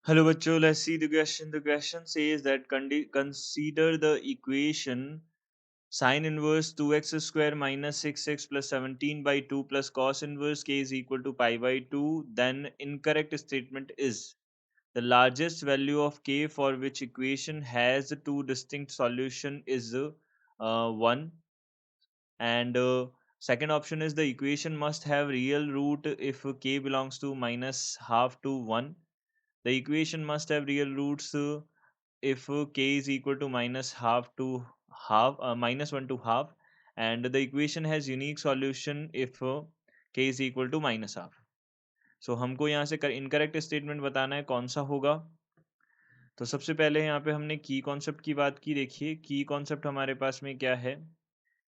Hello, bachcho. Let's see the question. The question says that consider the equation sine inverse 2x square minus 6x plus 17 by 2 plus cos inverse k is equal to pi by 2. Then incorrect statement is the largest value of k for which equation has two distinct solution is 1, and second option is the equation must have real root if k belongs to minus half to 1. The equation must have real roots if k is equal to minus half to half, minus 1 to half, and the equation has unique solution if k is equal to minus half. So हमको यहाँ से incorrect statement बताना है कौन सा होगा. तो सबसे पहले यहाँ पे हमने की कॉन्सेप्ट की बात की. देखिए की कॉन्सेप्ट हमारे पास में क्या है.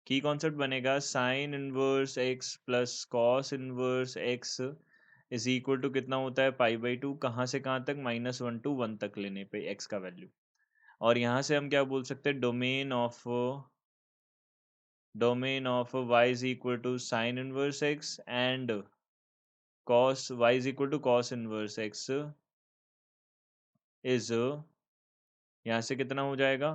की कॉन्सेप्ट बनेगा sine inverse x plus cos inverse x is equal to कितना होता है पाई बाई टू. कहाँ से कहाँ तक, माइनस 1 to 1 तक लेने पे एक्स का वैल्यू. और यहाँ से हम क्या बोल सकते हैं, domain of y is equal to sine inverse x and cos y is equal to cos inverse x is, यहाँ से कितना हो जाएगा,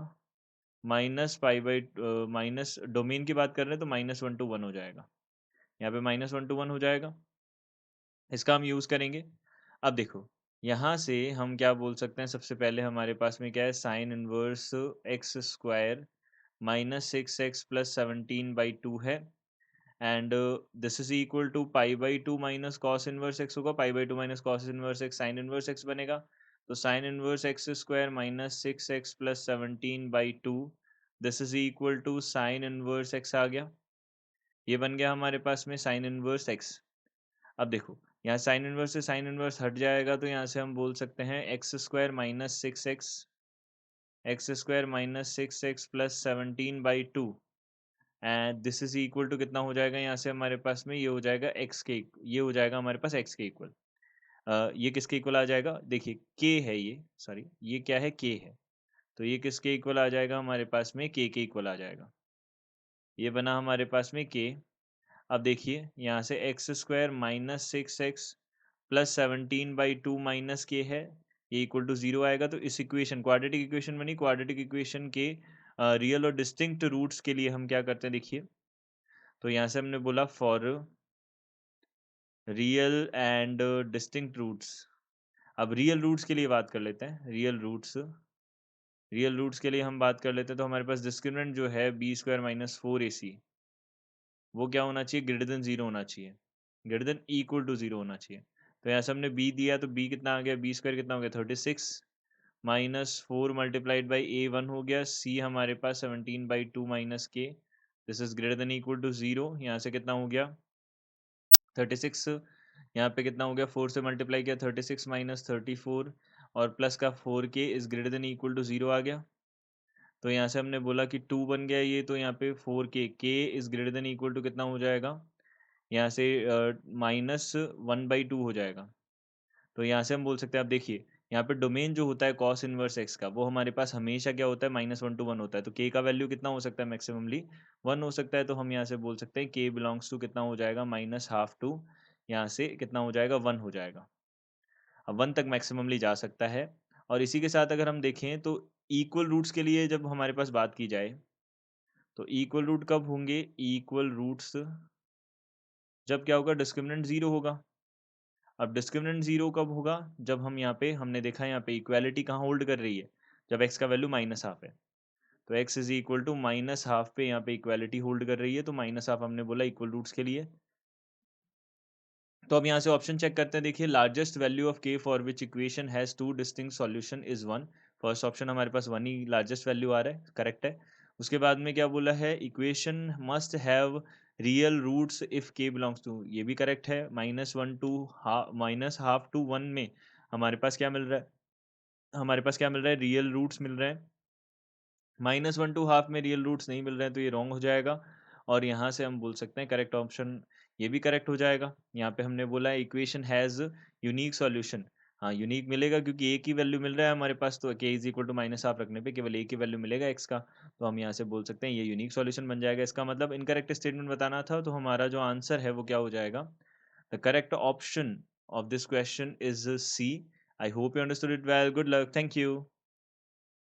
minus pi by minus, domain की बात कर रहे हैं तो माइनस 1 to 1 हो जाएगा. यहाँ पे माइनस 1 to 1 हो जाएगा. इसका हम यूज़ करेंगे. अब देखो यहाँ से हम क्या बोल सकते हैं, सबसे पहले हमारे पास में क्या है, sine inverse x square minus 6x plus 17/2 है, and this is equal to pi by two minus cos inverse x होगा. Pi by two minus cos inverse x sine inverse x बनेगा. तो sine inverse x square minus 6x plus 17/2, this is equal to sine inverse x आ गया. ये बन गया हमारे पास में साइन इनवर्स एक्स. अब देखो यहाँ साइन इनवर्स से साइन इनवर्स हट जाएगा, तो यहाँ से हम बोल सकते हैं x square minus 6x plus 17/2, and this is equal to कितना हो जाएगा, यहाँ से हमारे पास में ये हो जाएगा एक्स के, ये हो जाएगा हमारे पास एक्स के इक्वल. ये किसके इक्वल आ जाएगा, देखिए के है ये, सॉरी ये क्या है, के है. तो ये किसके इक्वल आ जाएगा, हमारे पास में के इक्वल आ जाएगा. ये बना हमारे पास में के. अब देखिए यहाँ से x square minus 6x plus 17/2 minus के है, ये इक्वल टू जीरो आएगा. तो इस इक्वेशन, क्वाड्रेटिक इक्वेशन बनी, क्वाड्रेटिक इक्वेशन के रियल और डिस्टिंक्ट रूट्स के लिए हम क्या करते हैं, देखिए तो यहाँ से हमने बोला for real and distinct roots. अब रियल रूट्स के लिए बात कर लेते हैं. रियल रूट्स के लिए हम बात कर लेते हैं, तो हमारे पास डिस्क्रिमिनेंट जो है b² - 4ac, वो क्या होना चाहिए, ग्रेटर देन जीरो होना चाहिए, greater than equal to zero होना चाहिए. तो यहाँ से हमने b दिया, तो b कितना आ गया, b² कितना हो गया 36 माइनस 4 मल्टीप्लाइड बाई a1 हो गया. c हमारे पास 17/2 minus k, this is greater than equal to zero. यहाँ से कितना हो गया 36, यहाँ पे कितना हो गया, 4 से मल्टीप्लाई किया 36 माइनस 34, और प्लस का 4k is greater than equal to zero आ गया. तो यहाँ से हमने बोला कि 2 बन गया ये, तो यहाँ पे 4k is greater than equal to कितना हो जाएगा, यहाँ से -1/2 हो जाएगा. तो यहाँ से हम बोल सकते हैं, आप देखिए यहाँ पे डोमेन जो होता है कॉस इनवर्स एक्स का, वो हमारे पास हमेशा क्या होता है, -1 to 1 होता है. तो के का वैल्यू कितना हो सकता है, मैक्सिममली 1 हो सकता है. तो हम यहाँ से बोल सकते हैं के बिलोंग्स टू कितना हो जाएगा, -1/2 टू, यहाँ से कितना हो जाएगा, 1 हो जाएगा. अब 1 तक मैक्सिममली जा सकता है. और इसी के साथ अगर हम देखें तो इक्वल रूट्स के लिए जब हमारे पास बात की जाए, तो इक्वल रूट कब होंगे, इक्वल रूट्स जब क्या होगा, डिस्क्रिमिनेंट जीरो होगा. अब डिस्क्रिमिनेंट जीरो कब होगा, जब हम यहाँ पे, हमने देखा यहाँ पे इक्वालिटी कहाँ होल्ड कर रही है, जब एक्स का वैल्यू -1/2 है. तो एक्स इज इक्वल टू -1/2 पे यहाँ पे इक्वालिटी होल्ड कर रही है, तो -1/2 हमने बोला इक्वल रूट्स के लिए. तो अब यहाँ से ऑप्शन चेक करते हैं. देखिए लार्जेस्ट वैल्यू ऑफ के for which equation has two distinct solution is 1. First option हमारे पास 1 ही लार्जेस्ट वैल्यू आ रहा है, करेक्ट है. उसके बाद में क्या बोला है, equation must have real roots if k belongs to, ये भी करेक्ट है. -1/2 में हमारे पास क्या मिल रहा है, रियल रूट्स मिल रहे हैं. -1/2 में रियल रूट्स नहीं मिल रहे हैं, तो ये रॉन्ग हो जाएगा. और यहाँ से हम बोल सकते हैं करेक्ट ऑप्शन ये भी करेक्ट हो जाएगा. यहाँ पे हमने बोला है इक्वेशन हैज़ यूनिक सॉल्यूशन. हाँ यूनिक मिलेगा क्योंकि एक ही वैल्यू मिल रहा है हमारे पास, तो के इज इक्वल टू -1/2 रखने पे केवल एक ही वैल्यू मिलेगा एक्स का. तो हम यहाँ से बोल सकते हैं ये यूनिक सॉल्यूशन बन जाएगा. इसका मतलब इनकरेक्ट स्टेटमेंट बताना था, तो हमारा जो आंसर है वो क्या हो जाएगा, the correct option of this question is C. I hope you understood it well. Good luck. Thank you.